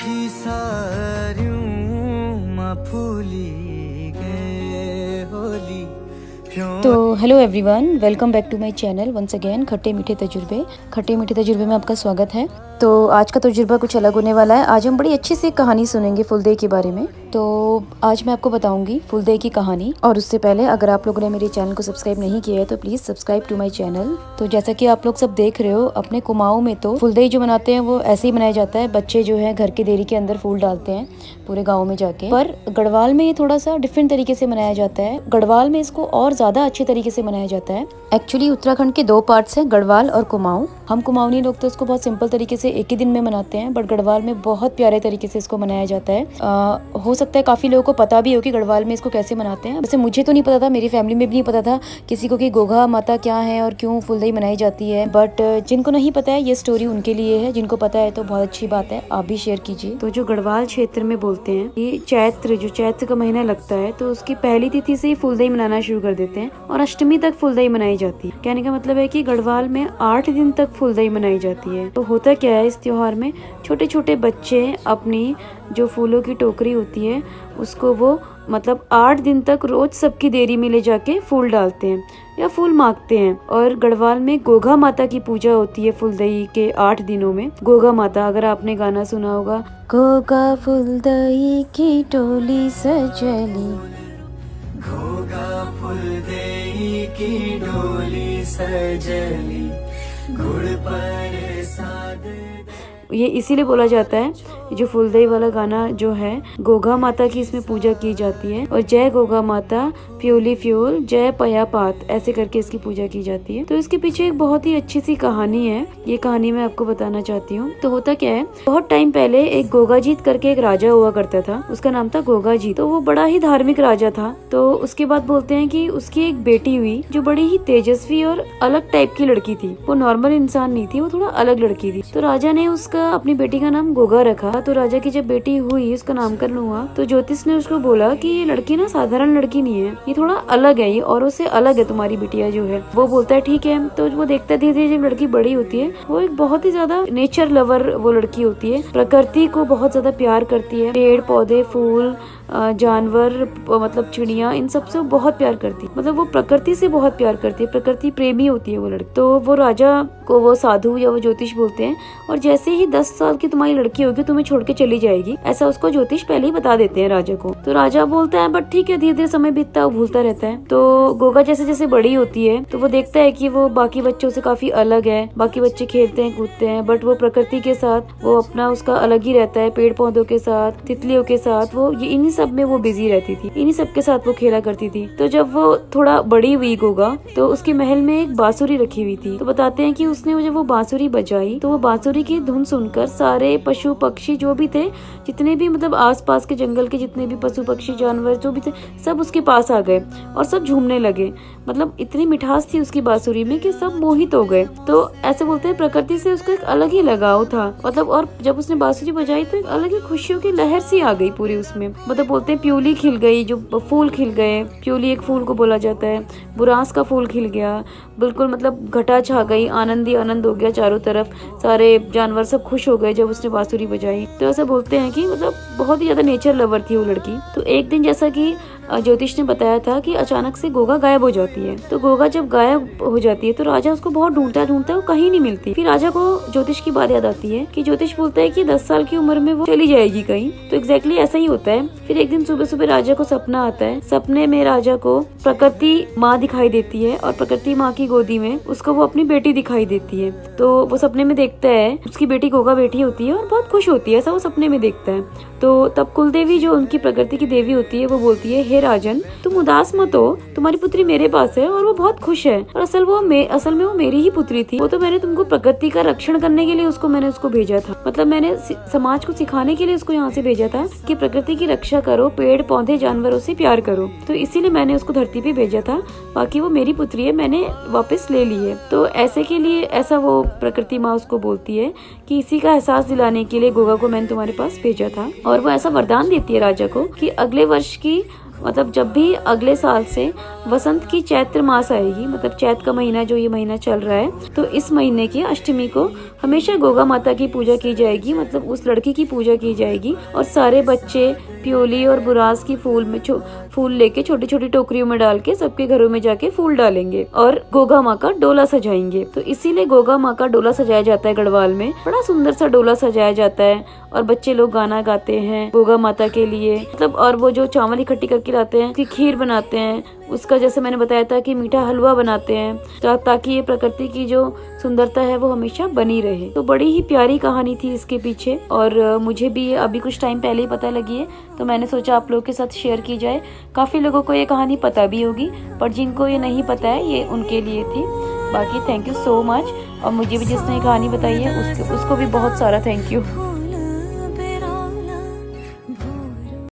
की सारियों माँ फूली गए होली क्यों। तो hello everyone, welcome back to my channel once again. खट्टे मीठे तजुर्बे में आपका स्वागत है। तो आज का तजुर्बा कुछ अलग होने वाला है। आज हम बड़ी अच्छी सी कहानी सुनेंगे फुलदेई के बारे में। तो आज मैं आपको बताऊंगी फुलदेई की कहानी। और उससे पहले अगर आप लोगों ने मेरे चैनल को सब्सक्राइब नहीं किया है तो please subscribe to my channel. तो जैसा कि आप लोग सब देख रहे हो, अपने कुमाऊं में तो फुलदेई जो मनाते हैं वो ऐसे ही मनाया जाता है। बच्चे जो है घर की देरी के अंदर फूल डालते हैं पूरे गाँव में जाके। पर गढ़वाल में ये थोड़ा सा डिफरेंट तरीके से मनाया जाता है। गढ़वाल में इसको और ज्यादा अच्छे तरीके से मनाया जाता है। एक्चुअली उत्तराखंड के दो पार्ट्स हैं, गढ़वाल और कुमाऊं। हम कुमाऊनी लोग तो इसको बहुत सिंपल तरीके से एक ही दिन में मनाते हैं, बट गढ़वाल में बहुत प्यारे तरीके से इसको मनाया जाता है। हो सकता है काफी लोगों को पता भी हो कि गढ़वाल में इसको कैसे मनाते हैं। वैसे मुझे तो नहीं पता था, मेरी फैमिली में भी नहीं पता था किसी को कि गोगा माता क्या है और क्यों फुलदेई मनाई जाती है। बट जिनको नहीं पता है ये स्टोरी उनके लिए है, जिनको पता है तो बहुत अच्छी बात है, आप भी शेयर कीजिए। तो जो गढ़वाल क्षेत्र में बोलते हैं कि चैत्र का महीना लगता है तो उसकी पहली तिथि से ही फुलदेई मनाना शुरू कर देते हैं और अष्टमी तक फुलदेई मनाई जाती है। कहने का मतलब है कि गढ़वाल में 8 दिन तक फुलदेई मनाई जाती है। तो होता क्या है, इस त्योहार में छोटे छोटे बच्चे अपनी जो फूलों की टोकरी होती है उसको वो मतलब 8 दिन तक रोज सबकी देरी में ले जाके फूल डालते हैं या फूल मांगते हैं। और गढ़वाल में गोगा माता की पूजा होती है फुलदेई के 8 दिनों में। गोगा माता, अगर आपने गाना सुना होगा, गोगा फुलदेई की टोली सजली, घोगा फुलदेई की डोली सजली, गुड़ पर साद। ये इसीलिए बोला जाता है, जो फुलदेई वाला गाना जो है, गोगा माता की इसमें पूजा की जाती है। और जय गोगा माता फ्योली फ्योल जय पया पात, ऐसे करके इसकी पूजा की जाती है। तो इसके पीछे एक बहुत ही अच्छी सी कहानी है, ये कहानी मैं आपको बताना चाहती हूँ। तो होता क्या है, बहुत टाइम पहले एक गोगाजीत करके एक राजा हुआ करता था, उसका नाम था गोगाजीत। तो वो बड़ा ही धार्मिक राजा था। तो उसके बाद बोलते हैं कि उसकी एक बेटी हुई जो बड़ी ही तेजस्वी और अलग टाइप की लड़की थी। वो नॉर्मल इंसान नहीं थी, वो थोड़ा अलग लड़की थी। तो राजा ने उसका अपनी बेटी का नाम गोगा रखा। तो राजा की जब बेटी हुई, उसका नामकरण हुआ, तो ज्योतिष ने उसको बोला कि ये लड़की ना साधारण लड़की नहीं है, ये थोड़ा अलग है, ये औरों से अलग है, तुम्हारी बिटिया जो है। वो बोलता है ठीक है। तो वो देखता धीरे धीरे जब लड़की बड़ी होती है, वो एक बहुत ही ज्यादा नेचर लवर वो लड़की होती है, प्रकृति को बहुत ज्यादा प्यार करती है। पेड़ पौधे, फूल, जानवर, मतलब चिड़िया, इन सब से बहुत प्यार करती है। मतलब वो प्रकृति से बहुत प्यार करती है, प्रकृति प्रेमी होती है वो लड़की। तो वो राजा को वो साधु या वो ज्योतिष बोलते हैं, और जैसे ही 10 साल की तुम्हारी लड़की होगी तुम्हें छोड़ के चली जाएगी, ऐसा उसको ज्योतिष पहले ही बता देते हैं राजा को। तो राजा बोलता है बट ठीक है, धीरे धीरे समय बीतता है, वो भूलता रहता है। तो गोगा जैसे जैसे बड़ी होती है तो वो देखता है कि वो बाकी बच्चों से काफी अलग है। बाकी बच्चे खेलते हैं, कूदते हैं, बट वो प्रकृति के साथ वो अपना उसका अलग ही रहता है। पेड़ पौधों के साथ, तितलियों के साथ, वो इन्हीं सब में वो बिजी रहती थी, इन्हीं सब के साथ वो खेला करती थी। तो जब वो थोड़ा बड़ी हुई गोगा, तो उसके महल में एक बांसुरी रखी हुई थी। तो बताते हैं कि उसने जब वो बांसुरी बजाई तो वो बांसुरी की धुन सुनकर सारे पशु पक्षी जो भी थे, जितने भी मतलब आसपास के जंगल के जितने भी पशु पक्षी जानवर जो भी थे, सब उसके पास आ गए और सब झूमने लगे। मतलब इतनी मिठास थी उसकी बांसुरी में कि सब मोहित हो गए। तो ऐसे बोलते हैं प्रकृति से उसको एक अलग ही लगाव था। मतलब और जब उसने बांसुरी बजाई तो एक अलग ही खुशियों की लहर सी आ गई पूरी उसमें। मतलब बोलते हैं प्यूली खिल गई, जो फूल खिल गए। प्यूली एक फूल को बोला जाता है। बुरांस का फूल खिल गया, बिल्कुल मतलब घटा छा गई, आनंद ही आनंद हो गया चारों तरफ। सारे जानवर सब खुश हो गए जब उसने बांसुरी बजाई। तो ऐसा बोलते हैं कि मतलब बहुत ही ज्यादा नेचर लवर थी वो लड़की। तो एक दिन जैसा कि ज्योतिष ने बताया था कि अचानक से गोगा गायब हो जाती है। तो गोगा जब गायब हो जाती है तो राजा उसको बहुत ढूंढता है, वो कहीं नहीं मिलती। फिर राजा को ज्योतिष की बात याद आती है कि ज्योतिष बोलता है कि 10 साल की उम्र में वो चली जाएगी कहीं। तो एग्जैक्टली ऐसा ही होता है। फिर एक दिन सुबह सुबह राजा को सपना आता है। सपने में राजा को प्रकृति माँ दिखाई देती है और प्रकृति माँ की गोदी में उसको वो अपनी बेटी दिखाई देती है। तो वो सपने में देखता है उसकी बेटी गोगा बेटी होती है और बहुत खुश होती है, ऐसा वो सपने में देखता है। तो तब कुलदेवी जो उनकी प्रकृति की देवी होती है वो बोलती है, हे राजन तुम उदास मत हो, तुम्हारी पुत्री मेरे पास है और वो बहुत खुश है। और असल में वो मेरी ही पुत्री थी। वो तो मैंने तुमको प्रकृति का रक्षण करने के लिए मैंने उसको भेजा था। मतलब मैंने समाज को सिखाने के लिए उसको यहाँ से भेजा था कि प्रकृति की रक्षा करो, पेड़ पौधे जानवरों से प्यार करो। तो इसीलिए मैंने उसको धरती पे भेजा था। बाकी वो मेरी पुत्री है, मैंने वापस ले ली है। तो ऐसे के लिए ऐसा वो प्रकृति माँ उसको बोलती है कि इसी का एहसास दिलाने के लिए गोगा को मैंने तुम्हारे पास भेजा था। और वो ऐसा वरदान देती है राजा को कि अगले वर्ष की मतलब जब भी अगले साल से वसंत की चैत्र मास आएगी, मतलब चैत का महीना जो ये महीना चल रहा है, तो इस महीने की अष्टमी को हमेशा गोगा माता की पूजा की जाएगी, मतलब उस लड़की की पूजा की जाएगी। और सारे बच्चे प्योली और बुरास की फूल लेके छोटी छोटी टोकरियों में डाल के सबके घरों में जाके फूल डालेंगे और गोगा माँ का डोला सजाएंगे। तो इसीलिए गोगा माँ का डोला सजाया जाता है गढ़वाल में, बड़ा सुंदर सा डोला सजाया जाता है और बच्चे लोग गाना गाते हैं गोगा माता के लिए, मतलब। और वो जो चावल इकट्ठी करके लाते हैं, उसकी खीर बनाते हैं, उसका जैसे मैंने बताया था कि मीठा हलवा बनाते हैं, ताकि ये प्रकृति की जो सुंदरता है वो हमेशा बनी रहे। तो बड़ी ही प्यारी कहानी थी इसके पीछे, और मुझे भी ये अभी कुछ टाइम पहले ही पता लगी है, तो मैंने सोचा आप लोगों के साथ शेयर की जाए। काफी लोगों को ये कहानी पता भी होगी, पर जिनको ये नहीं पता है ये उनके लिए थी। बाकी थैंक यू सो मच, और मुझे भी जिसने ये कहानी बताई है उसको भी बहुत सारा थैंक यू।